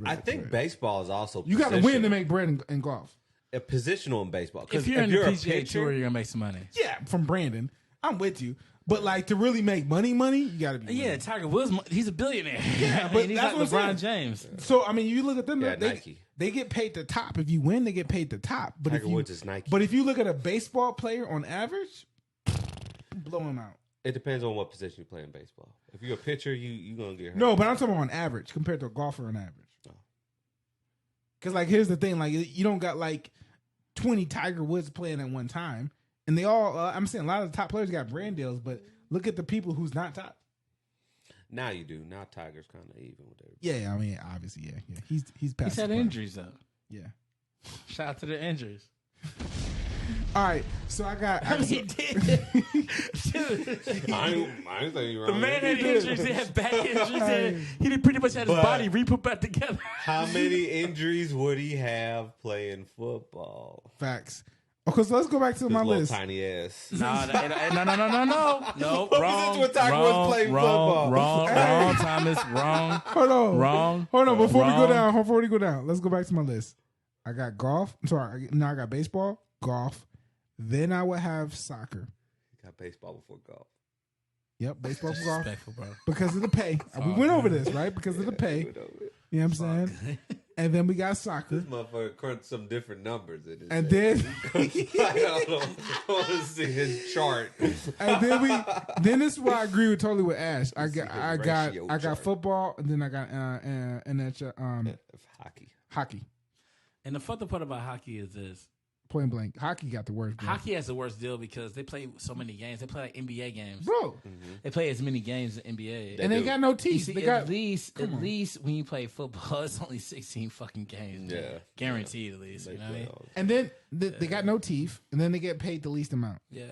I think baseball is also You got to win to positional. make bread in golf. A positional in baseball. 'Cause If you're in the a PGA pitcher, Tour, you're gonna make some money. Yeah, from Brandon. I'm with you. But like to really make money, you got to be. Yeah, winning. Tiger Woods, he's a billionaire. Yeah, I but mean, he's that's like what I'm LeBron James. So I mean, you look at them. Yeah, they, Nike. they get paid the top. If you win, they get paid the top. But Tiger if you, Woods is Nike. But if you look at a baseball player on average, blow him out. It depends on what position you play in baseball. If you're a pitcher, you gonna get hurt. No, but I'm talking about on average compared to a golfer on average. Because like here's the thing, like you don't got like 20 Tiger Woods playing at one time, and they all. I'm saying a lot of the top players got brand deals, but look at the people who's not top. Now you do. Now Tiger's kind of even with everybody. Yeah, I mean, obviously, yeah. He's He's past. had the prime. injuries though. Yeah. Shout out to the injuries. All right, so I got. I mean, he did. I ain't saying you're The wrong. man had injuries. He had back injuries. Hey. He did pretty much had his But- body re-put back together. How many injuries would he have playing football? Facts. Okay, so let's go back to His my little list. tiny ass. No, What wrong, was it when Tiger was playing football? wrong, Thomas, wrong. Hold on. Wrong. Hold on. Before Wrong. we go down, let's go back to my list. I got golf. Sorry, I got baseball, golf. Then I would have soccer. Got baseball before golf. Yep, baseball for golf. Disrespectful, bro. Because of the pay. We went over this, right? Because of the pay. You know what I'm saying? And then we got soccer. This motherfucker crunched some different numbers in his And head. then I want to see his chart. and then this is why I agree totally with Ash. I got ratio got chart. football, and then I got NHL, Hockey. hockey. And the fucked up part about hockey is this. Point blank. Hockey got the worst. Bro. Hockey has the worst deal because they play so many games. They play like NBA games. Bro. They play as many games as NBA. And they do. got no You teeth. see, They got at least when you play football, it's only 16 fucking games. man. Yeah. Guaranteed at least. They You know what I play mean? all- and then they got no teeth, and then they get paid the least amount. Yeah.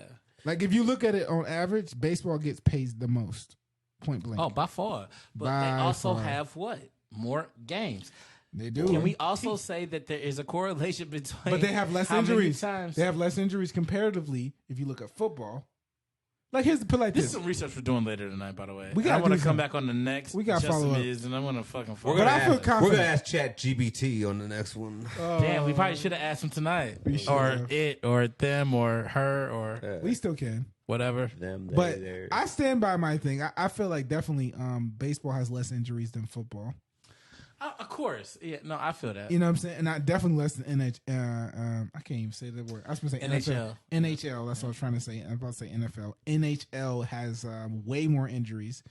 Like if you look at it on average, baseball gets paid the most. Point blank. Oh, by far. But By they also far. have what? More games. They do. Can we also say that there is a correlation between? But they have less how many injuries. times- They have less injuries comparatively if you look at football. Like here's the put like This this. is some research we're doing later tonight, by the way. We I want to do come some- back on the next. we gotta follow up. and I want to fucking. We're Follow gonna, I feel ask, confident. we're gonna ask Chat GBT on the next one. Damn, we probably should have asked him tonight, We should or have. it, or them, or her, or We still can. whatever. Them, they, But theirs. I stand by my thing. I feel like definitely baseball has less injuries than football. Of course, yeah. No, I feel that. You know what I'm saying? And I definitely less than I can't even say the word. I was going to say NHL. NHL. That's what I was trying to say. I'm about to say NFL. NHL has way more injuries.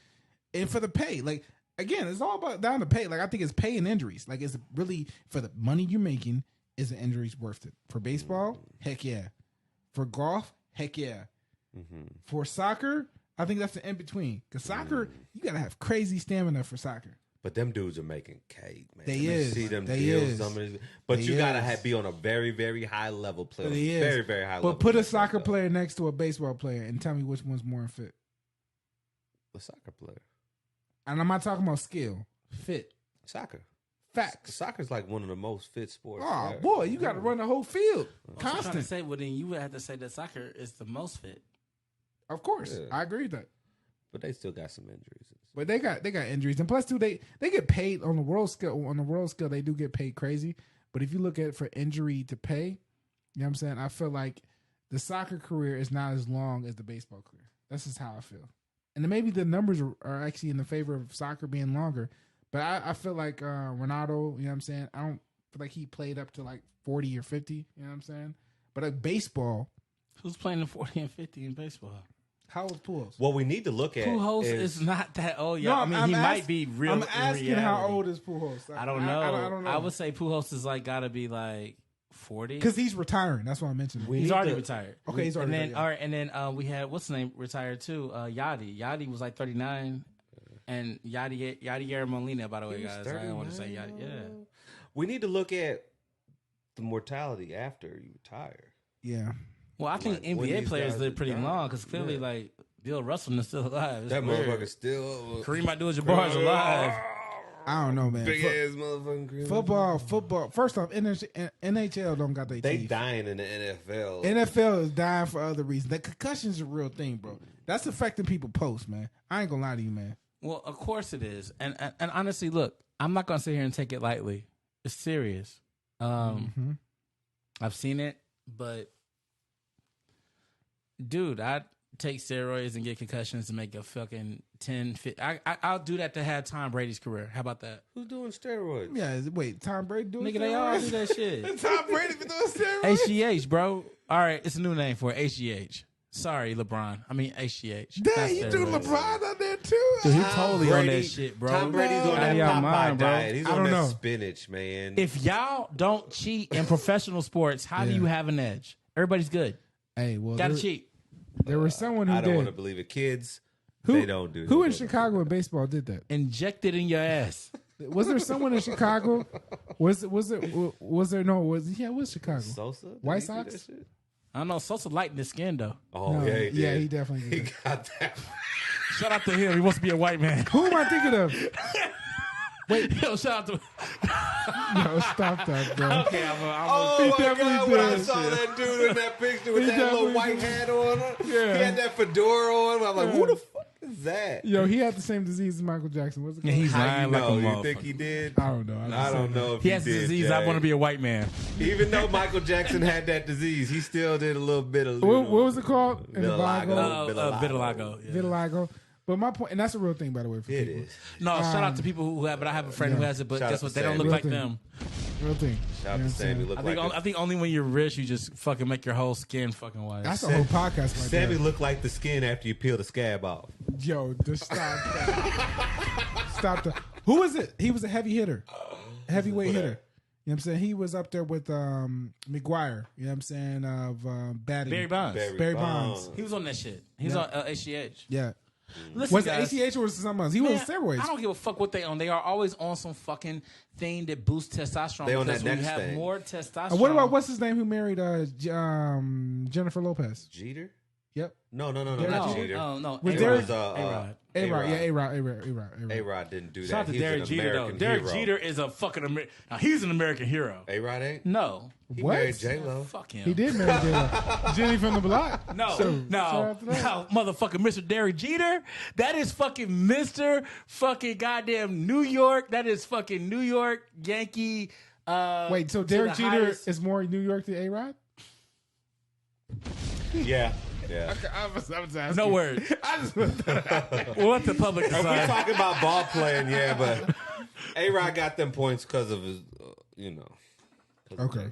And for the pay, like, again, it's all about down to pay. Like, I think it's pay and injuries. Like, it's really for the money you're making, is the injuries worth it? For baseball, heck yeah. For golf, heck yeah. For soccer, I think that's the in between. Because soccer, you got to have crazy stamina for soccer. But them dudes are making cake, man. They You is. see them They deals. is. Some of these, but They you gotta is. be on a very, very high level player. They is. Very, very high level. But put a player. soccer player next to a baseball player and tell me which one's more fit. A soccer player. And I'm not talking about skill. Fit. Soccer. Facts. Soccer's like one of the most fit sports. Oh, there. boy, you got to run the whole field. I'm trying to Constant. say, well, then you would have to say that soccer is the most fit. Of course. Yeah. I agree with that. But they still got some injuries. But they got injuries. And plus, too, they get paid on the world scale. On the world scale, they do get paid crazy. But if you look at it for injury to pay, you know what I'm saying? I feel like the soccer career is not as long as the baseball career. That's just how I feel. And then maybe the numbers are actually in the favor of soccer being longer. But I feel like Ronaldo, you know what I'm saying? I don't feel like he played up to like 40 or 50, you know what I'm saying? But like baseball, Who's playing the 40 and 50 in baseball? how old Pujols? What we need to look at Pujols is not that old, y'all. I mean, he might be real. I'm in asking how reality. old is Pujols? I don't know. I don't know. I would say Pujols is like got to be like 40 because he's retiring. That's what I mentioned. he's already retired. Okay, he's already and then, retired, yeah. all right, and then we had what's his name retired too. Yachty. Yachty was like 39, and Yadier Molina. By the way, guys, I don't want to say Yachty. Yeah, We need to look at the mortality after you retire. Yeah. well, I think Like, when NBA these players guys live are pretty dying. long because clearly, Yeah. like Bill Russell is still alive. It's That weird. motherfucker still. Kareem Abdul-Jabbar is alive. I don't know, man. Big ass motherfucking Kareem. Football. First off, NHL don't got their They teeth. dying in the NFL. NFL is dying for other reasons. The concussion's a real thing, bro. That's affecting people post, man. I ain't gonna lie to you, man. Well, of course it is, and honestly, look, I'm not gonna sit here and take it lightly. It's serious. I've seen it, but dude, I take steroids and get concussions to make a fucking 10, 50. I'll do that to have Tom Brady's career. How about that? Who's doing steroids? Yeah, wait, Tom Brady doing Nigga, they all do that shit. Tom Brady been doing steroids? HGH, bro. All right, it's a new name for it. HGH. Sorry, LeBron. I mean HGH. Dang, you do steroids. LeBron out there too? Dude, he Tom totally on Brady- that shit, bro. Tom Brady's on Out that of your Popeye mind, bro. diet. He's I on don't that know. spinach, man. If y'all don't cheat in professional sports, how do Yeah. you have an edge? Everybody's good. Hey, well, Gotta there, cheat. there was someone who I don't did. want to believe it. Kids, Who, they don't do that. Who in Chicago in baseball did that? Inject it in your ass. Was there someone in Chicago? Was it Chicago? Sosa? Did White he do Sox? that shit? I don't know. Sosa lighting the skin though. Oh, No, yeah, he did. yeah, he definitely He did. got that. Shout out to him. He wants to be a white man. Who am I thinking of? Yo, shout out to. No, stop that, bro. Okay, I'm Oh, He my definitely God, when I did. saw that dude in that picture with He that little definitely white did. hat on. Yeah. He had that fedora on. I'm like, who the fuck is that? Yo, he had the same disease as Michael Jackson. What's it called? He's How lying you like know? a You think motherfucker. he did? I don't know. I don't know if He he has the did, disease. Jay. I want to be a white man. Even though Michael Jackson had that disease, he still did a little bit of. What was it called? In the Vitiligo. Bible? Vitiligo. Yeah. Vitiligo. But my point, and that's a real thing, by the way. For It people. is. No, shout out to people who have it. I have a friend who has it, but Shout guess out what? to They don't Sam. look Real like thing. them. Real thing. Shout out to Sammy. Look like I think only when you're rich, you just fucking make your whole skin fucking white. That's a whole podcast right Sammy there. looked like the skin after you peel the scab off. Yo, just stop that. Stop that. Who was it? He was a heavy hitter. Heavyweight hitter. You know what I'm saying? He was up there with McGuire. You know what I'm saying? Of batting. Barry Bonds. Barry Bonds. He was on that shit. He's on HGH. Yeah. Listen, Was guys, it ACH or was it something else? He was on steroids. I don't give a fuck what they on. They are always on some fucking thing that boosts testosterone. They on because that when you next have thing. more testosterone. And what about what's his name who married Jennifer Lopez? Jeter? Yep. No, not Jeter. No. Was It Derek- was A-Rod. Yeah, A-Rod. A-Rod didn't do that. Shout out to He's Derek an Jeter, though. American Derek hero. Jeter is a fucking now he's an American hero. A-Rod ain't? No. He What? married J-Lo. Fuck him. He did marry J-Lo. Jenny from the block. No, Shout no, out to that. motherfucking Mr. Derek Jeter. That is fucking Mr. fucking goddamn New York. That is fucking New York Yankee. Wait, so to Derek the Jeter highest- is more New York than A-Rod? Yeah. I was asking. No word. I just We'll let the public If we're decide. talking about ball playing, yeah, but A-Rod got them points because of his, 'cause of Okay.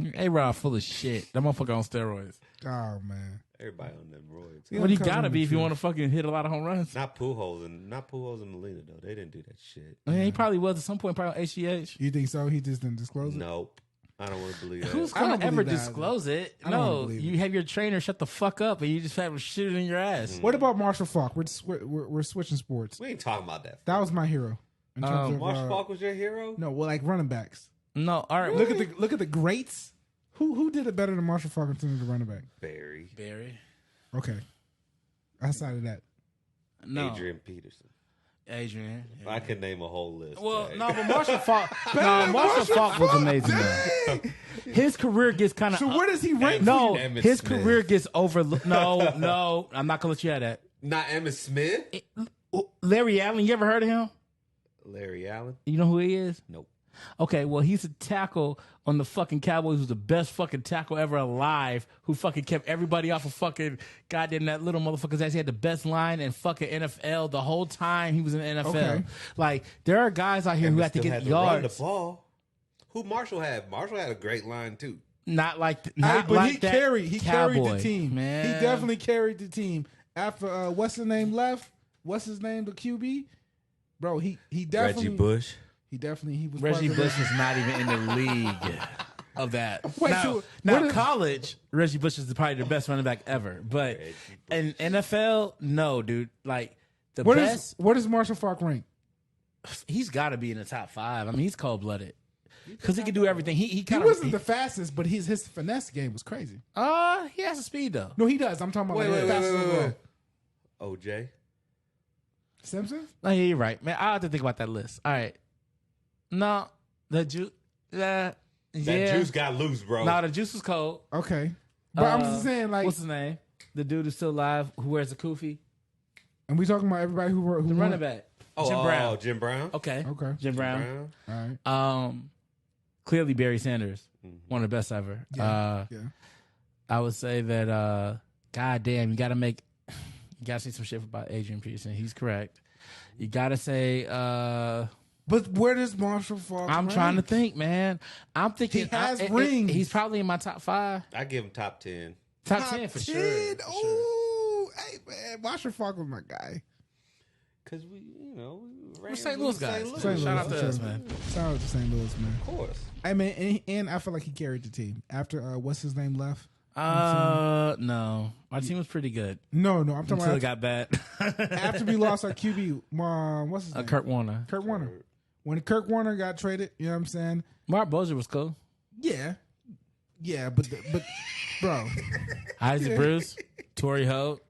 J-Lo. A-Rod full of shit. That motherfucker on steroids. Oh man. Everybody on them roids. Yeah. Well, you Cousin gotta be if you True. want to fucking hit a lot of home runs. Not Pujols and Molina though. They didn't do that shit. I mean, he probably was at some point, probably on HGH. You think so? He just didn't disclose it? Nope. I don't want to believe that. Who's I don't gonna ever believe that. disclose it? I don't wanna No, believe you it. have your trainer shut the fuck up, and you just have him shoot it in your ass. What about Marshall Falk? We're switching sports. We ain't talking about that. That was my hero. In terms of, Marshall Falk was your hero? No, well, like running backs. No, all right. Look at the greats. Who did it better than Marshall Falk in terms of running back? Barry. Okay, outside of that, No, Adrian Peterson. Adrian. Yeah. I could name a whole list. Well, Jay. no, but Marshall Falk. Marshall Falk was amazing. Though. His career gets kind of. so where does he rank? No, Emmitt his Smith. career gets overlooked. No, I'm not gonna let you have that. Not Emmitt Smith? Larry Allen, you ever heard of him? Larry Allen? You know who he is? Nope. Okay, well, he's a tackle on the fucking Cowboys who's the best fucking tackle ever alive, who fucking kept everybody off of fucking goddamn that little motherfucker's ass. He had the best line in fucking NFL the whole time he was in the NFL. Okay. Like, there are guys out here who Emmitt have to still get had run the yards. ball. Who Marshall had? Marshall had a great line too. Not like Hey, not but like he that carried the Cowboy, team. man. He definitely carried the team. After what's his name left? What's his name? The QB, bro. He definitely Reggie Bush. He was Reggie part of Bush is not even in the league of that. Wait, now, so now what is- college, Reggie Bush is probably the best running back ever. But in NFL, no, dude. Like the best, What is Marshall Falk rank? he's got to be in the top 5. I mean, he's cold blooded because he can do everything. He He kind wasn't the fastest, but his finesse game was crazy. he has the speed though. No, he does. I'm talking about Wait, like wait, fastest wait, wait, overall. wait. OJ. Simpson. Oh, yeah, you're right, man. I have to think about that list. All right, no, the juice, That juice got loose, bro. No, the juice was cold. Okay, but I'm just saying, like, what's his name? The dude who's still alive who wears a kufi. and we talking about everybody who The won? running back. Jim Brown. Jim Brown. Okay. Okay, Jim Brown. Brown. all right. Clearly Barry Sanders. One of the best ever. Yeah. I would say that goddamn, you gotta say some shit about Adrian Peterson. He's correct. You gotta say But where does Marshall Falk? I'm rank? trying to think, man. I'm thinking He has rings. He's probably in my top 5. I give him top 10. Top 10 for 10? sure. For sure. Oh, hey man, Marshall Falk was my guy. Because we We're St. Louis guys. St. Louis. St. Shout out Louis, to us, sure. man. Shout out to St. Louis, man. Of course. I mean, and I feel like he carried the team after what's his name left. No. My team was pretty good No, I'm talking until it about got bad. after we lost our QB. What's his name? Kurt Warner. Kurt Warner. When Kurt Warner got traded, you know what I'm saying? Mark Bozier was cool. Yeah, but bro, Isaac Bruce, Torrey Holt,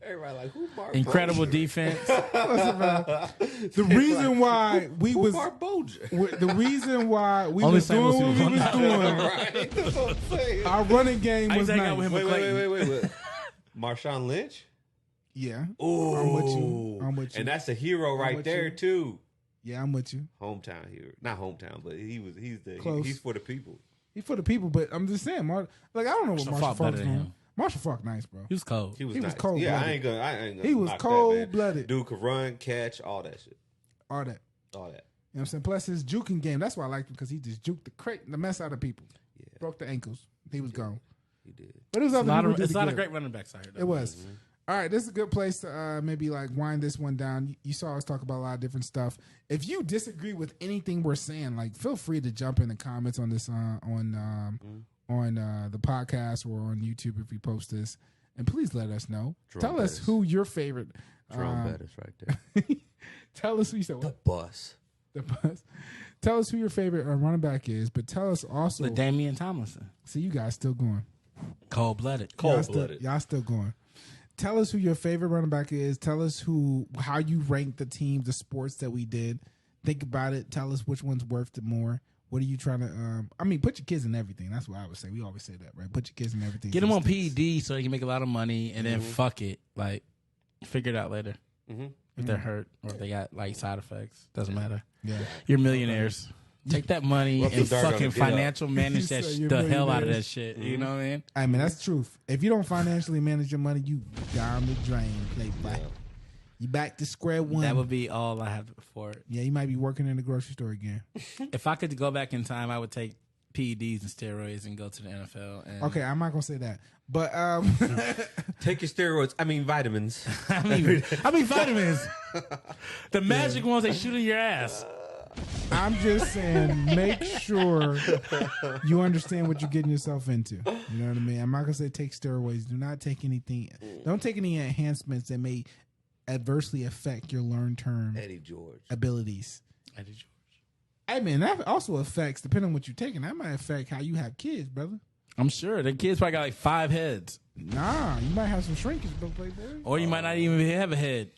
Everybody like, who Mark incredible defense. the reason why we Who was Mark Bolger? the reason why we Only was St. Louis doing what we was people doing, Right. That's what I'm saying. our running game I was used to hang out with nice. him. Wait. Marshawn Lynch? Yeah, Ooh. I'm with you. I'm with you. And that's a hero right with there, you. too. yeah, I'm with you. Hometown hero. Not hometown, but Close. he's for the people. He's for the people, but I'm just saying, I don't know what Marshall Marshall Falk Falk's better than doing. him. Marshall Falk, nice, bro. He was cold. He was He was nice. cold-blooded. Yeah, I ain't gonna He was knock that, man. cold-blooded. Dude could run, catch, all that shit. All that. All that. You know what I'm saying? Plus his juking game. That's why I liked him, because he just juked the mess out of people. Yeah. Broke the ankles. He was gone. He did. But it was It's other a lot people of, who it's did a lot good. of great running backs out here. Though. It was. All right, this is a good place to maybe like wind this one down. You saw us talk about a lot of different stuff. If you disagree with anything we're saying, like feel free to jump in the comments on this on the podcast or on YouTube if we post this, and please let us know. Tell us who your favorite. Jerome Bettis right there. Tell us who you said. The What? bus. The bus. Tell us who your favorite running back is, but tell us also. With Damian Tomlinson. See, you guys still going. Cold-blooded. Y'all still going. Tell us who your favorite running back is. Tell us how you rank the teams, the sports that we did. Think about it. Tell us which one's worth it more. What are you trying to? Put your kids in everything. That's what I would say. We always say that, right? Put your kids in everything. Get them on PED so they can make a lot of money, and then fuck it. Like, figure it out later. If they're hurt or if they got like side effects, doesn't matter. Yeah, you're millionaires. Take that money and fucking financial manage the hell out of that shit. You know what I mean? That's the truth. If you don't financially manage your money, you down the drain. You back to square one. That would be all I have for it. Yeah, you might be working in the grocery store again. If I could go back in time, I would take PEDs and steroids and go to the NFL. And okay, I'm not gonna say that, but take your steroids. I mean vitamins. I mean vitamins. The magic ones they shoot in your ass. I'm just saying, make sure you understand what you're getting yourself into. You know what I mean? I'm not gonna say take steroids. Do not take anything. Don't take any enhancements that may adversely affect your long-term abilities. Eddie George. I mean, that also affects, depending on what you're taking, that might affect how you have kids, brother. I'm sure. The kids probably got like 5 heads. Nah, you might have some shrinkage, boy. Or you might not even have a head.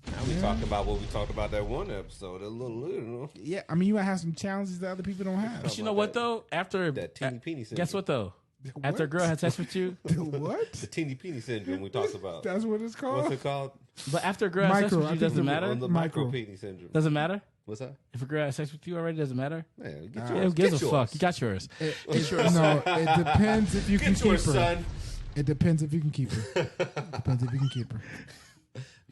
Now we talking about what we talked about that one episode. A little. Yeah, I mean, you might have some challenges that other people don't have. But you know what, though? After that teeny peeny syndrome. Guess what, though? What? After a girl has sex with you. The what? The teeny peeny syndrome we talked about. That's what it's called? What's it called? But after a girl has sex with you, does it matter? The micro peeny syndrome. Does it matter? What's that? If a girl has sex with you already, does it matter? Man, who gives a fuck? You got yours. No, it depends if you can keep her. Son. It depends if you can keep her. Depends if you can keep her.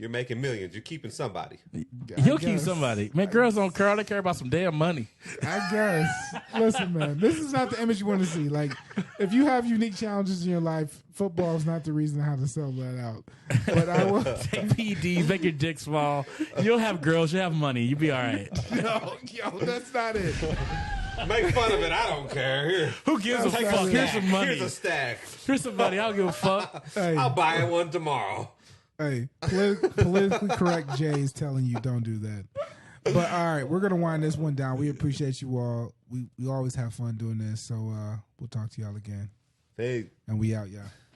You're making millions. You're keeping somebody. You'll keep somebody. Man, girls don't care. All they care about some damn money. I guess. Listen, man, this is not the image you want to see. Like, if you have unique challenges in your life, football is not the reason how to sell that out. But I will take PEDs, make your dick small. You'll have girls. You'll have money. You'll be all right. Yo, that's not it. Make fun of it. I don't care. Here. Who gives a fuck? Here's some money. Here's a stack. Here's some money. I don't give a fuck. Hey. I'll buy one tomorrow. Hey, politically correct Jay is telling you don't do that. But all right, we're gonna wind this one down. We appreciate you all. We always have fun doing this. So we'll talk to y'all again. Hey, and we out, y'all.